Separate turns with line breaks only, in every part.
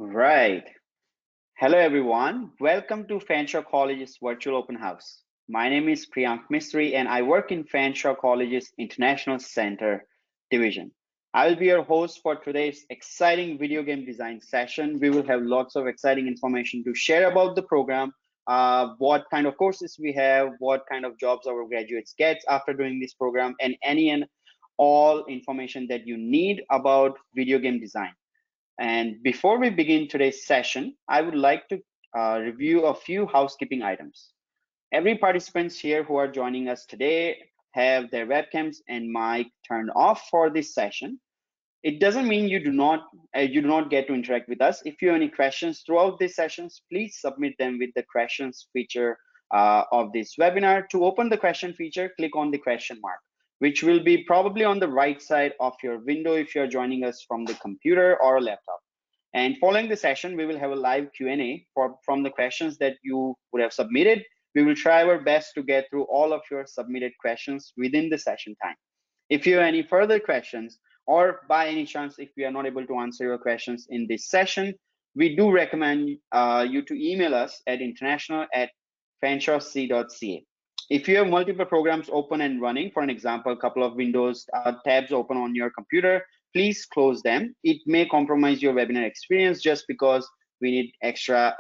Right. Hello, everyone. Welcome to Fanshawe College's virtual open house. My name is Priyank Mistry, and I work in Fanshawe College's International Center division. I will be your host for today's exciting video game design session. We will have lots of exciting information to share about the program, what kind of courses we have, what kind of jobs our graduates get after doing this program, and any and all information that you need about video game design. And before we begin today's session, I would like to review a few housekeeping items. Every participants here who are joining us today have their webcams and mic turned off for this session. It doesn't mean you do not get to interact with us. If you have any questions throughout these sessions, please submit them with the questions feature of this webinar. To open the question feature, click on the question mark, which will be probably on the right side of your window if you're joining us from the computer or a laptop. And following the session, we will have a live Q&A from the questions that you would have submitted. We will try our best to get through all of your submitted questions within the session time. If you have any further questions, or by any chance, if we are not able to answer your questions in this session, we do recommend you to email us at international@fanshawec.ca. If you have multiple programs open and running, for an example, a couple of Windows tabs open on your computer, please close them. It may compromise your webinar experience just because we need extra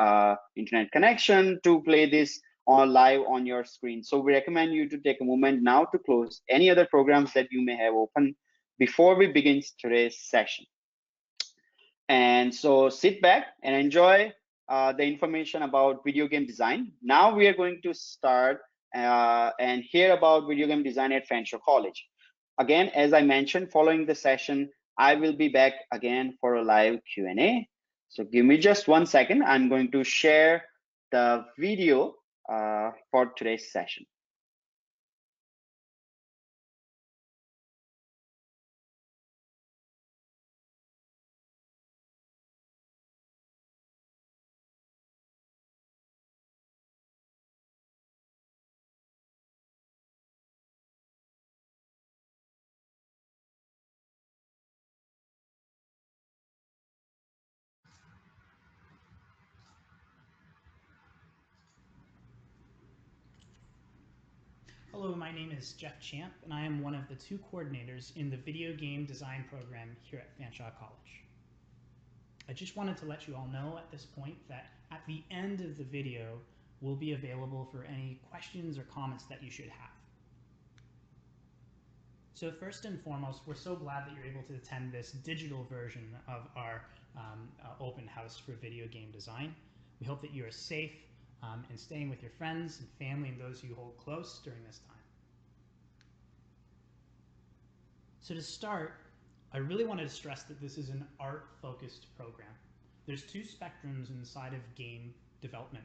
internet connection to play this on live on your screen. So we recommend you to take a moment now to close any other programs that you may have open before we begin today's session. And so sit back and enjoy the information about video game design. Now we are going to start and hear about video game design at Fanshawe College. Again, as I mentioned, following the session, I will be back again for a live Q&A. So give me just 1 second. I'm going to share the video for today's session.
Hello, my name is Jeff Champ, and I am one of the two coordinators in the video game design program here at Fanshawe College. I just wanted to let you all know at this point that at the end of the video, we'll be available for any questions or comments that you should have. So first and foremost, we're so glad that you're able to attend this digital version of our open house for video game design. We hope that you are safe and staying with your friends and family and those you hold close during this time. So to start, I really wanted to stress that this is an art-focused program. There's two spectrums inside of game development.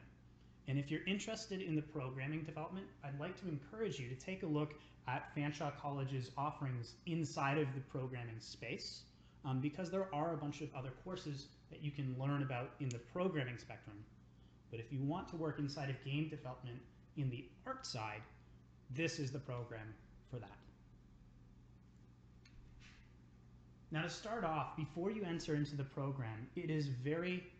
And if you're interested in the programming development, I'd like to encourage you to take a look at Fanshawe College's offerings inside of the programming space, because there are a bunch of other courses that you can learn about in the programming spectrum. But if you want to work inside of game development in the art side, this is the program for that. Now to start off, before you enter into the program, it is very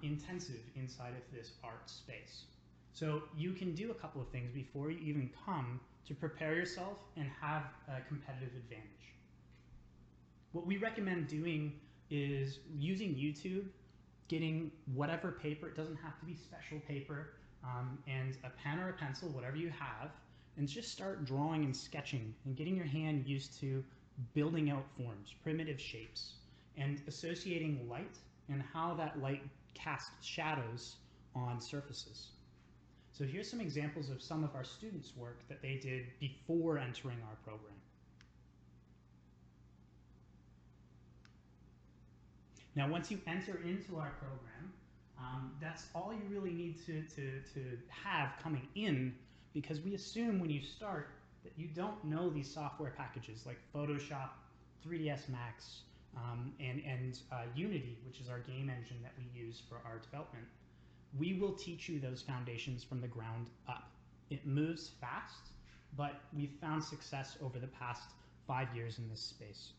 intensive inside of this art space. So you can do a couple of things before you even come to prepare yourself and have a competitive advantage. What we recommend doing is using YouTube, getting whatever paper, it doesn't have to be special paper, and a pen or a pencil, whatever you have, and just start drawing and sketching and getting your hand used to building out forms, primitive shapes, and associating light and how that light casts shadows on surfaces. So here's some examples of some of our students' work that they did before entering our program. Now, once you enter into our program, that's all you really need to have coming in, because we assume when you start that you don't know these software packages like Photoshop, 3ds Max, and Unity, which is our game engine that we use for our development. We will teach you those foundations from the ground up. It moves fast, but we've found success over the past 5 years in this space.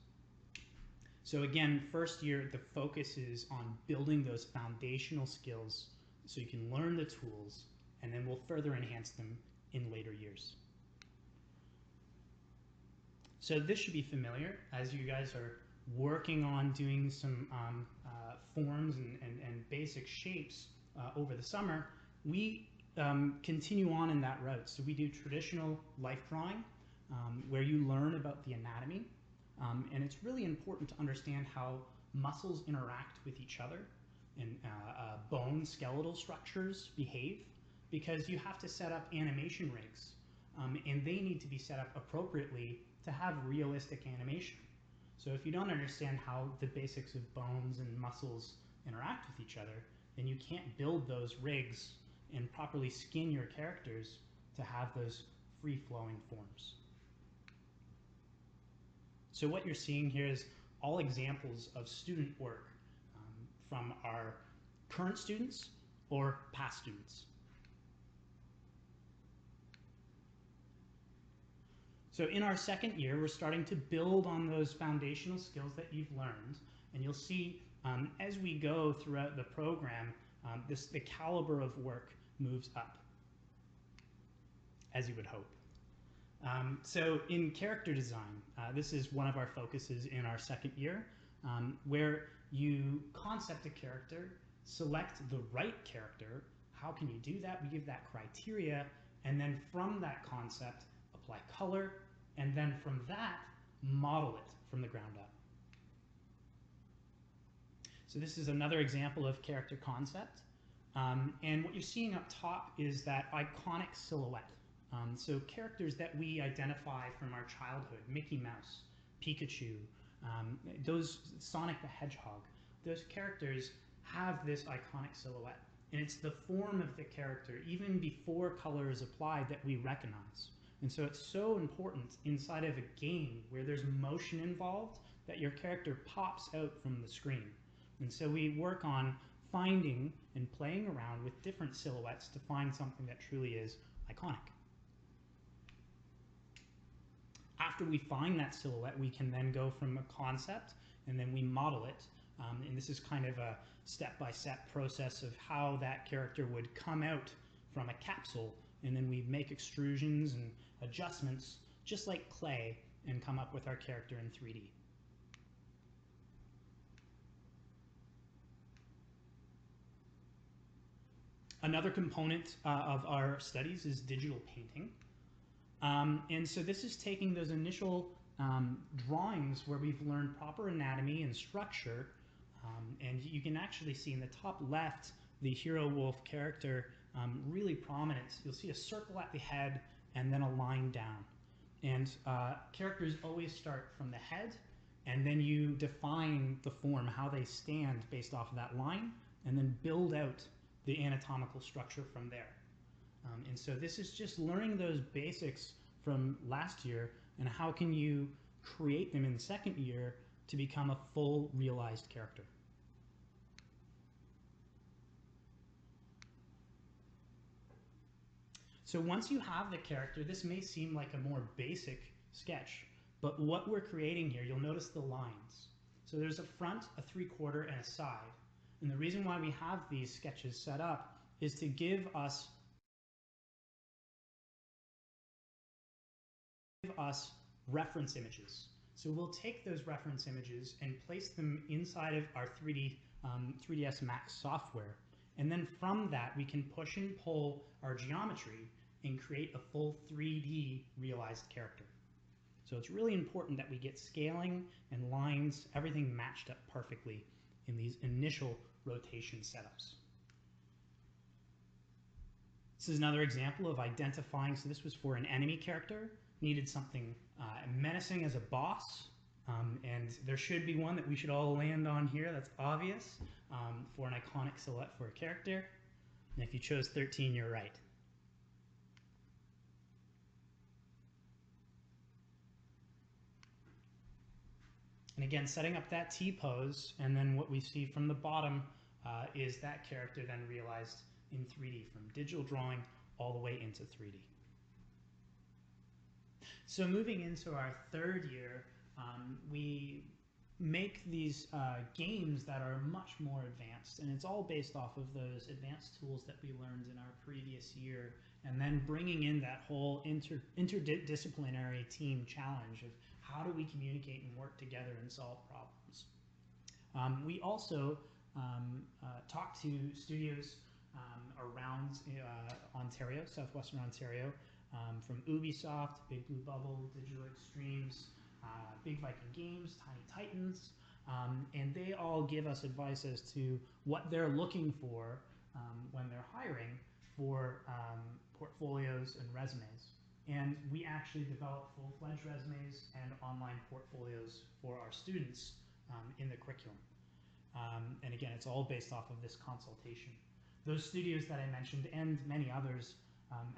So again, first year, the focus is on building those foundational skills so you can learn the tools, and then we'll further enhance them in later years. So this should be familiar as you guys are working on doing some forms and basic shapes over the summer. We continue on in that route. So we do traditional life drawing, where you learn about the anatomy. And it's really important to understand how muscles interact with each other and bone skeletal structures behave, because you have to set up animation rigs, and they need to be set up appropriately to have realistic animation. So if you don't understand how the basics of bones and muscles interact with each other, then you can't build those rigs and properly skin your characters to have those free-flowing forms. So what you're seeing here is all examples of student work from our current students or past students. So in our second year, we're starting to build on those foundational skills that you've learned, and you'll see as we go throughout the program, the caliber of work moves up, as you would hope. So in character design, this is one of our focuses in our second year, where you concept a character, select the right character. How can you do that? We give that criteria, and then from that concept, apply color, and then from that, model it from the ground up. So this is another example of character concept. And what you're seeing up top is that iconic silhouette. So characters that we identify from our childhood, Mickey Mouse, Pikachu, those Sonic the Hedgehog, those characters have this iconic silhouette. And it's the form of the character, even before color is applied, that we recognize. And so it's so important inside of a game where there's motion involved that your character pops out from the screen. And so we work on finding and playing around with different silhouettes to find something that truly is iconic. After we find that silhouette, we can then go from a concept and then we model it. And this is kind of a step-by-step process of how that character would come out from a capsule, and then we make extrusions and adjustments just like clay and come up with our character in 3D. Another component of our studies is digital painting. And so this is taking those initial drawings where we've learned proper anatomy and structure, and you can actually see in the top left the hero wolf character really prominent. You'll see a circle at the head and then a line down. And characters always start from the head, and then you define the form, how they stand based off of that line, and then build out the anatomical structure from there. And so this is just learning those basics from last year, and how can you create them in the second year to become a full realized character. So once you have the character, this may seem like a more basic sketch, but what we're creating here, you'll notice the lines. So there's a front, a 3/4, and a side. And the reason why we have these sketches set up is to give us reference images. So we'll take those reference images and place them inside of our 3ds Max software. And then from that, we can push and pull our geometry and create a full 3D realized character. So it's really important that we get scaling and lines, everything matched up perfectly in these initial rotation setups. This is another example of identifying, so this was for an enemy character, needed something menacing as a boss, and there should be one that we should all land on here, that's obvious, for an iconic silhouette for a character. And if you chose 13, you're right. And again, setting up that T-pose, and then what we see from the bottom is that character then realized in 3D, from digital drawing all the way into 3D. So moving into our third year, we make these games that are much more advanced, and it's all based off of those advanced tools that we learned in our previous year, and then bringing in that whole interdisciplinary team challenge of how do we communicate and work together and solve problems. We also talk to studios around Ontario, southwestern Ontario, from Ubisoft, Big Blue Bubble, Digital Extremes, Big Viking Games, Tiny Titans, and they all give us advice as to what they're looking for when they're hiring for portfolios and resumes. And we actually develop full-fledged resumes and online portfolios for our students in the curriculum. And again, it's all based off of this consultation. Those studios that I mentioned and many others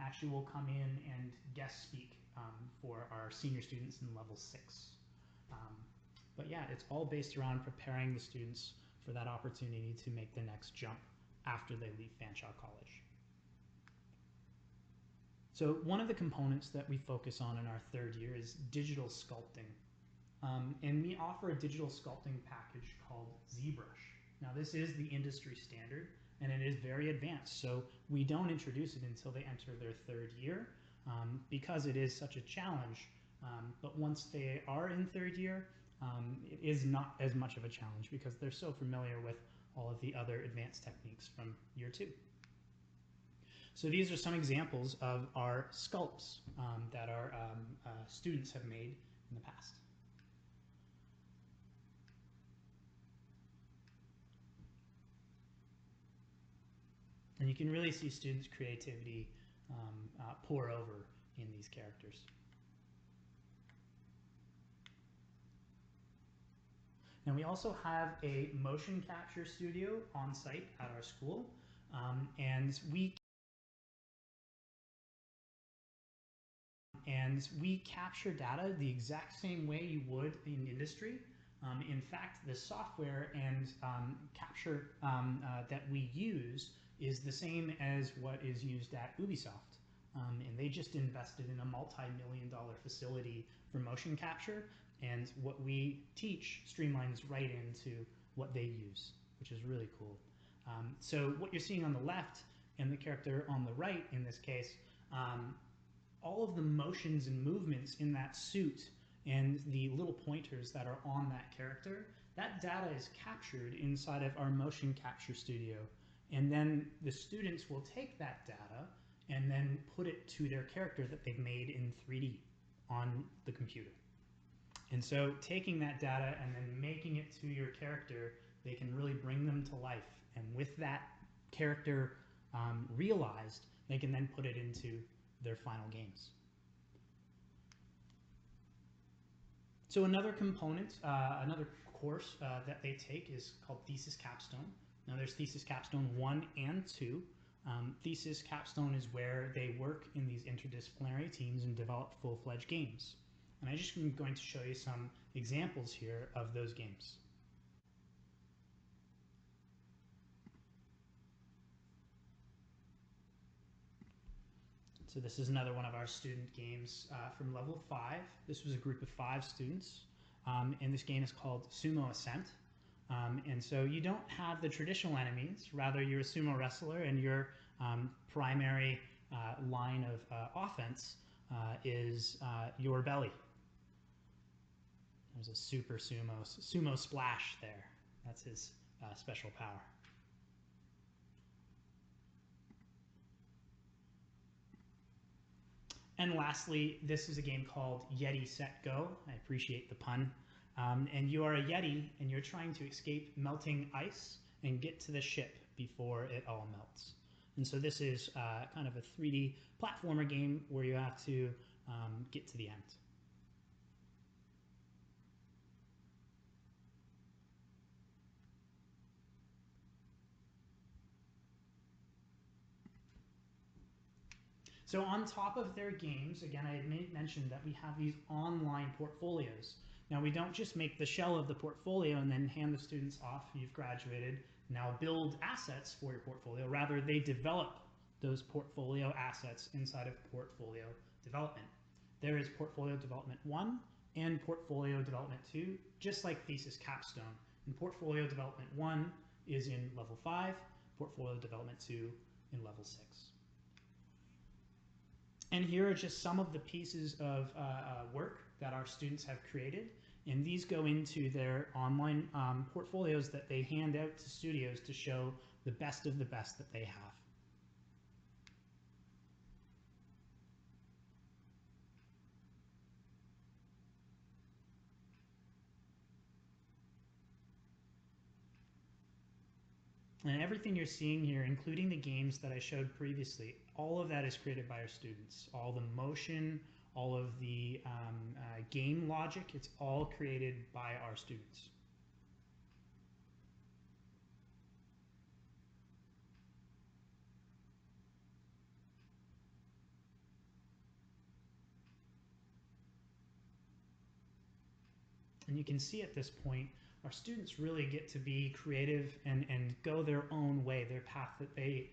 actually will come in and guest speak for our senior students in level 6. But yeah, it's all based around preparing the students for that opportunity to make the next jump after they leave Fanshawe College. So one of the components that we focus on in our third year is digital sculpting. And we offer a digital sculpting package called ZBrush. Now this is the industry standard, and it is very advanced, so we don't introduce it until they enter their third year because it is such a challenge. But once they are in third year, it is not as much of a challenge because they're so familiar with all of the other advanced techniques from year 2. So these are some examples of our sculpts that our students have made in the past. And you can really see students' creativity pour over in these characters. And we also have a motion capture studio on site at our school, and we capture data the exact same way you would in industry. In fact, the software and capture that we use is the same as what is used at Ubisoft. And they just invested in a multi-million-dollar facility for motion capture, and what we teach streamlines right into what they use, which is really cool. So what you're seeing on the left and the character on the right in this case, all of the motions and movements in that suit and the little pointers that are on that character, that data is captured inside of our motion capture studio. And then the students will take that data and then put it to their character that they've made in 3D on the computer. And so taking that data and then making it to your character, they can really bring them to life. And with that character realized, they can then put it into their final games. So another component, another course that they take is called Thesis Capstone. Now there's Thesis Capstone 1 and 2. Thesis Capstone is where they work in these interdisciplinary teams and develop full-fledged games. And I'm just going to show you some examples here of those games. So this is another one of our student games from level 5. This was a group of 5 students, and this game is called Sumo Ascent. And so you don't have the traditional enemies, rather you're a sumo wrestler, and your primary line of offense is your belly. There's a super sumo splash there. That's his special power. And lastly, this is a game called Yeti Set Go. I appreciate the pun. And you are a Yeti, and you're trying to escape melting ice and get to the ship before it all melts. And so this is kind of a 3D platformer game where you have to get to the end. So on top of their games, again, I had mentioned that we have these online portfolios. Now we don't just make the shell of the portfolio and then hand the students off, you've graduated, now build assets for your portfolio. Rather, they develop those portfolio assets inside of portfolio development. There is portfolio development 1 and Portfolio Development 2, just like Thesis Capstone. And Portfolio Development 1 is in level 5, Portfolio Development 2 in level 6. And here are just some of the pieces of work that our students have created. And these go into their online portfolios that they hand out to studios to show the best of the best that they have. And everything you're seeing here, including the games that I showed previously, all of that is created by our students. All the motion, all of the game logic, it's all created by our students. And you can see at this point, our students really get to be creative and go their own way, their path that they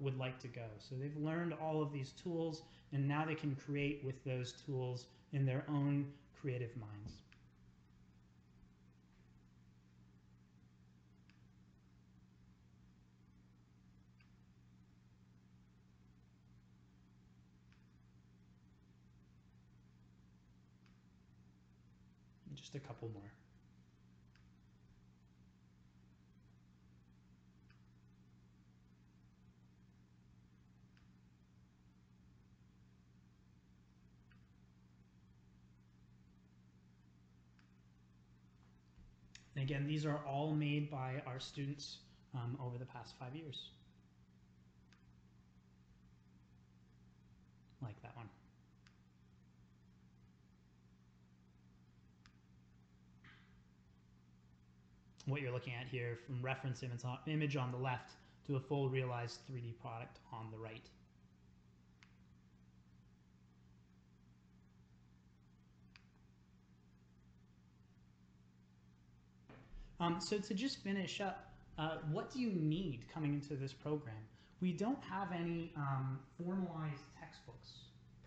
would like to go. So they've learned all of these tools, and now they can create with those tools in their own creative minds. And just a couple more. And again, these are all made by our students over the past 5 years. Like that one. What you're looking at here from reference image on the left to a full realized 3D product on the right. So to just finish up, what do you need coming into this program? We don't have any formalized textbooks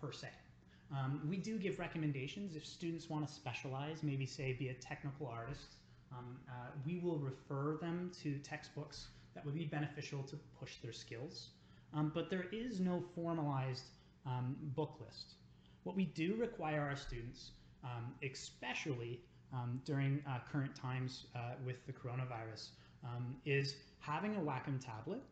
per se. We do give recommendations if students want to specialize, maybe say be a technical artist. We will refer them to textbooks that would be beneficial to push their skills. But there is no formalized book list. What we do require our students, especially during current times with the coronavirus, is having a Wacom tablet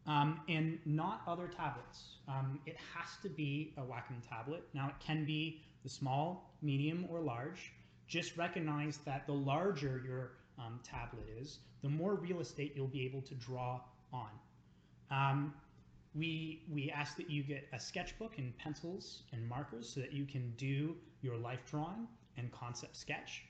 and not other tablets. It has to be a Wacom tablet. Now it can be the small, medium, or large. Just recognize that the larger your tablet is, the more real estate you'll be able to draw on. We ask that you get a sketchbook and pencils and markers so that you can do your life drawing and concept sketch.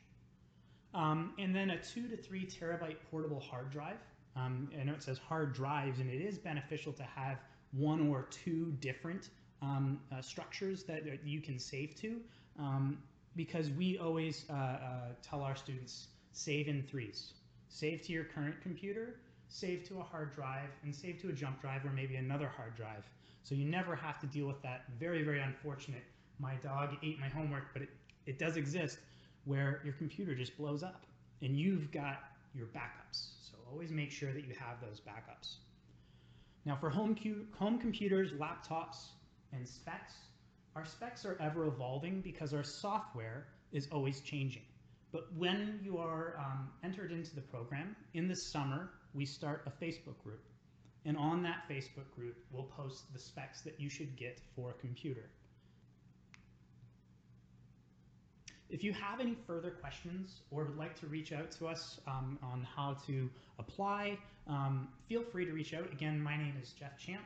And then a 2 to 3 terabyte portable hard drive. I know it says hard drives, and it is beneficial to have 1 or 2 different structures that you can save to, because we always tell our students, save in 3s. Save to your current computer, save to a hard drive, and save to a jump drive or maybe another hard drive. So you never have to deal with that very, very unfortunate, my dog ate my homework, but it does exist, where your computer just blows up and you've got your backups. So always make sure that you have those backups. Now for home computers, laptops, and specs, our specs are ever evolving because our software is always changing. But when you are entered into the program, in the summer, we start a Facebook group. And on that Facebook group, we'll post the specs that you should get for a computer. If you have any further questions or would like to reach out to us on how to apply, feel free to reach out. Again, my name is Jeff Champ.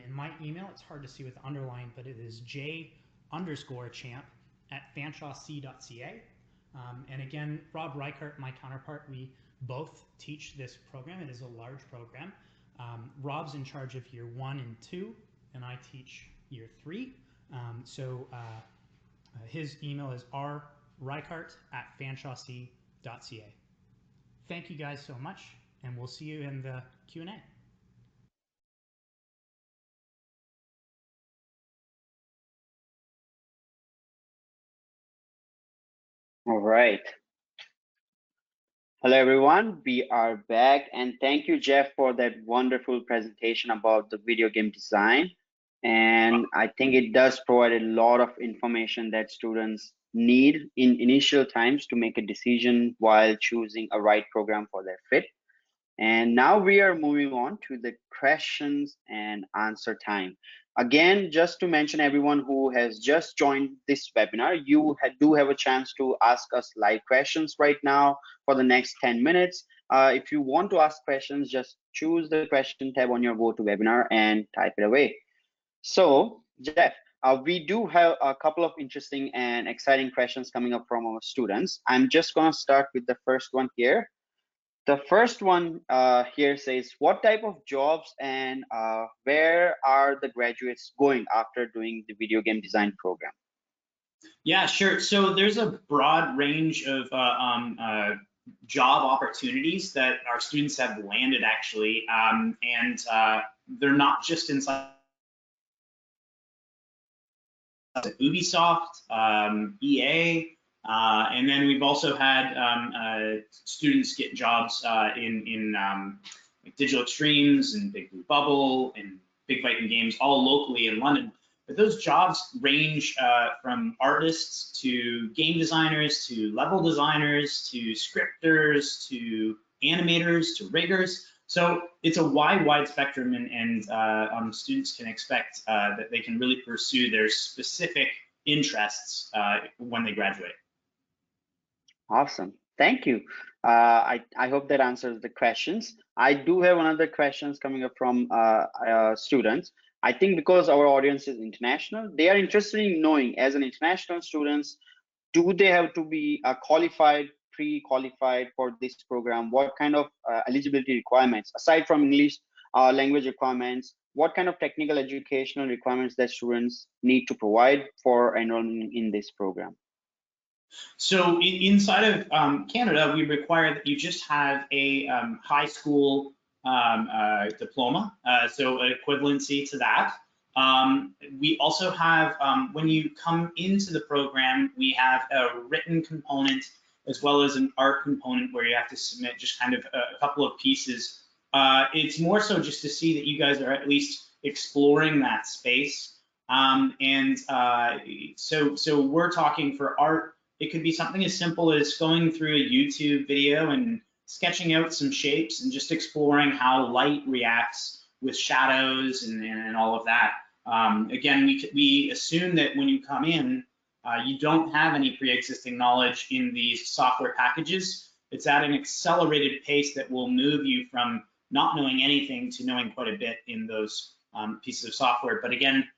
And my email, it's hard to see with the underline, but it is j_champ@fanshawec.ca. And again, Rob Reichart, my counterpart, we both teach this program. It is a large program. Rob's in charge of year 1 and 2, and I teach year 3. His email is rreichart@fanshawec.ca. Thank you guys so much, and we'll see you in the Q&A.
right. Hello, everyone. We are back, and thank you, Jeff, for that wonderful presentation about the video game design. And I think it does provide a lot of information that students need in initial times to make a decision while choosing a right program for their fit. And now we are moving on to the questions and answer time. Again, just to mention everyone who has just joined this webinar, you do have a chance to ask us live questions right now for the next 10 minutes. If you want to ask questions, just choose the question tab on your GoToWebinar and type it away. So, Jeff, we do have a couple of interesting and exciting questions coming up from our students. I'm just going to start with the first one here. The first one here says, what type of jobs and where are the graduates going after doing the video game design program?
Yeah, sure. So there's a broad range of job opportunities that our students have landed actually, and they're not just inside Ubisoft, EA, and then we've also had students get jobs in like Digital Extremes and Big Blue Bubble and Big Viking Games, all locally in London. But those jobs range from artists to game designers to level designers to scripters to animators to riggers. So it's a wide spectrum, and students can expect that they can really pursue their specific interests when they graduate.
Awesome. Thank you. I hope that answers the questions. I do have another questions coming up from students. I think because our audience is international, they are interested in knowing, as an international students, do they have to be qualified, pre-qualified for this program? What kind of eligibility requirements, aside from English language requirements, what kind of technical educational requirements that students need to provide for enrolling in this program?
So inside of Canada, we require that you just have a high school diploma, so an equivalency to that. We also have, when you come into the program, we have a written component as well as an art component where you have to submit just kind of a couple of pieces. It's more so just to see that you guys are at least exploring that space. So we're talking for art. It could be something as simple as going through a YouTube video and sketching out some shapes and just exploring how light reacts with shadows and all of that. Again, we assume that when you come in, you don't have any pre-existing knowledge in these software packages. It's at an accelerated pace that will move you from not knowing anything to knowing quite a bit in those pieces of software. But again,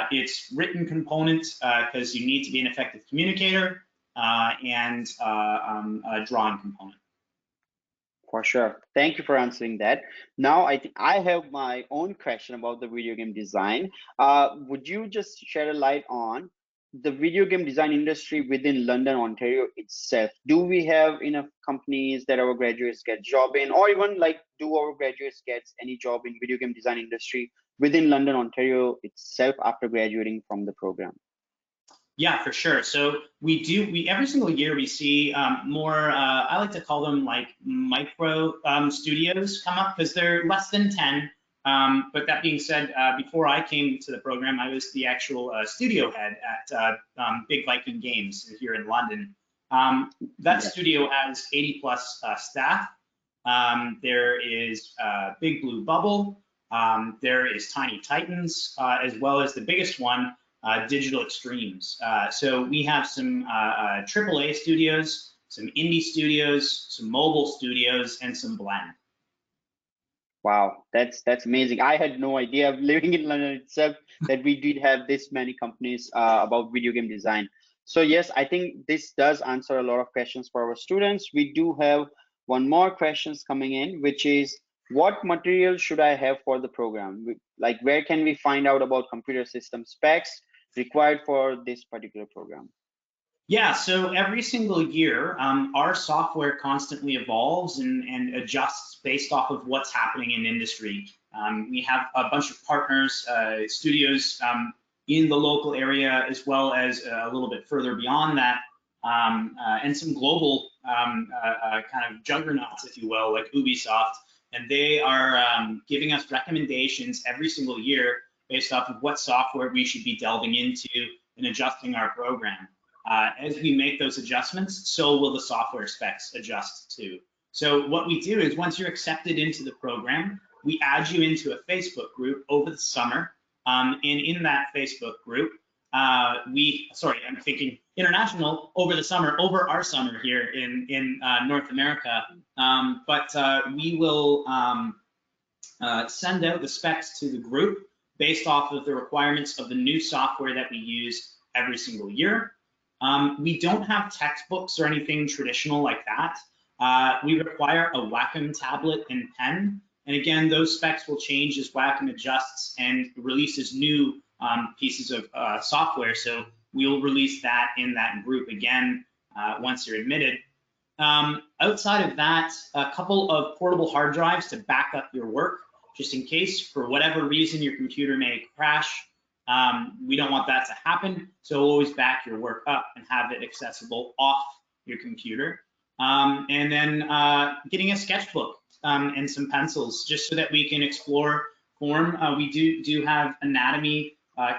it's written components because you need to be an effective communicator. And a drawing component.
For sure. Thank you for answering that. Now, I think I have my own question about the video game design. Would you just shed a light on the video game design industry within London, Ontario itself? Do we have enough companies that our graduates get job in, or even like, do our graduates get any job in video game design industry within London, Ontario itself after graduating from the program?
Yeah, for sure. So we every single year we see more, I like to call them like micro studios come up because they're less than 10. But that being said, before I came to the program, I was the actual studio head at Big Viking Games here in London. That studio has 80 plus staff. There is Big Blue Bubble. There is Tiny Titans, as well as the biggest one, Digital Extremes. So we have some AAA studios, some indie studios, some mobile studios, and some blend.
Wow, that's amazing. I had no idea, living in London itself, that we did have this many companies about video game design. So yes, I think this does answer a lot of questions for our students. We do have one more questions coming in, which is, what material should I have for the program? Like, where can we find out about computer system specs required for this particular program?
Yeah, so every single year, our software constantly evolves and adjusts based off of what's happening in industry. We have a bunch of partners, studios in the local area, as well as a little bit further beyond that, and some global kind of juggernauts, if you will, like Ubisoft. And they are giving us recommendations every single year based off of what software we should be delving into and adjusting our program. As we make those adjustments, so will the software specs adjust too. So what we do is once you're accepted into the program, we add you into a Facebook group over the summer. And in that Facebook group, I'm thinking international over the summer, over our summer here in North America. We will send out the specs to the group based off of the requirements of the new software that we use every single year. We don't have textbooks or anything traditional like that. We require a Wacom tablet and pen. And again, those specs will change as Wacom adjusts and releases new pieces of software. So we'll release that in that group again once you're admitted. Outside of that, a couple of portable hard drives to back up your work, just in case for whatever reason your computer may crash. We don't want that to happen. So always back your work up and have it accessible off your computer. And then getting a sketchbook and some pencils just so that we can explore form. We do have anatomy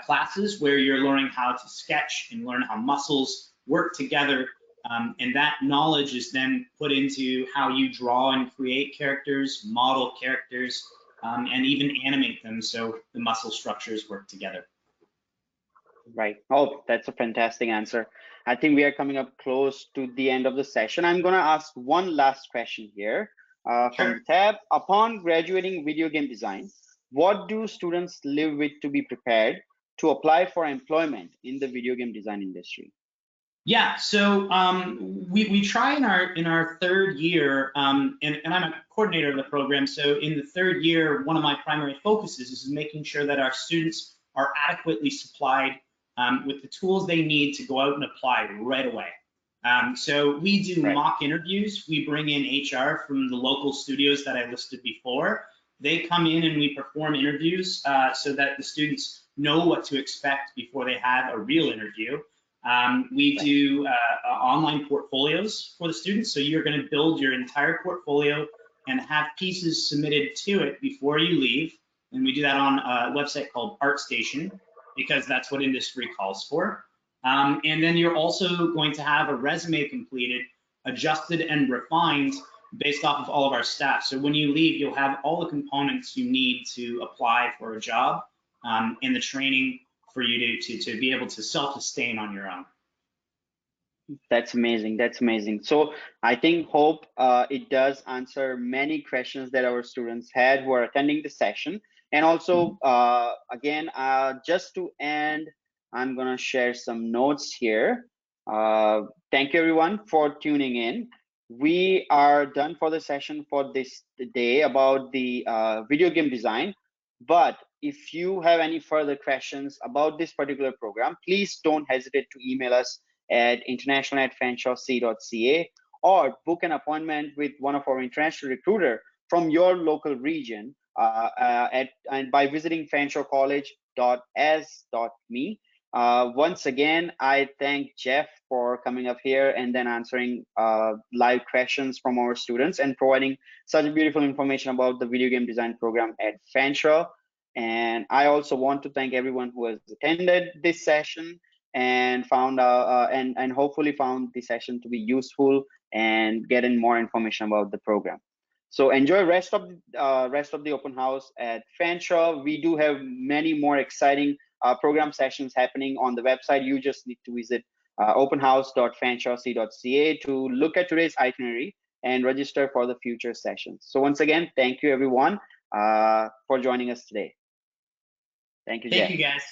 classes where you're learning how to sketch and learn how muscles work together. And that knowledge is then put into how you draw and create characters, model characters, and even animate them so the muscle structures work together.
Right. Oh, that's a fantastic answer. I think we are coming up close to the end of the session. I'm going to ask one last question here from the tab. Upon graduating video game design, what do students live with to be prepared to apply for employment in the video game design industry?
Yeah, so we try in our third year, and I'm a coordinator of the program. So in the third year, one of my primary focuses is making sure that our students are adequately supplied with the tools they need to go out and apply right away. So we do mock interviews. We bring in HR from the local studios that I listed before. They come in and we perform interviews so that the students know what to expect before they have a real interview. We do online portfolios for the students. So you're going to build your entire portfolio and have pieces submitted to it before you leave. And we do that on a website called ArtStation because that's what industry calls for. And then you're also going to have a resume completed, adjusted and refined based off of all of our staff. So when you leave, you'll have all the components you need to apply for a job and the training for you to be able to self-sustain on your own.
That's amazing. That's amazing. So I hope it does answer many questions that our students had who are attending the session. And also, again, just to end, I'm going to share some notes here. Thank you, everyone, for tuning in. We are done for the session for this day about the video game design. But if you have any further questions about this particular program, please don't hesitate to email us at international@fanshawe.ca or book an appointment with one of our international recruiter from your local region and by visiting fanshawecollege.as.me. Once again, I thank Jeff for coming up here and then answering live questions from our students and providing such beautiful information about the video game design program at Fanshawe. And I also want to thank everyone who has attended this session and found and hopefully found the session to be useful and getting more information about the program. So enjoy rest of the open house at Fanshawe. We do have many more exciting program sessions happening on the website. You just need to visit openhouse.fanshawe.ca to look at today's itinerary and register for the future sessions. So once again, thank you everyone for joining us today. Thank you, Jeff.
Thank you, guys.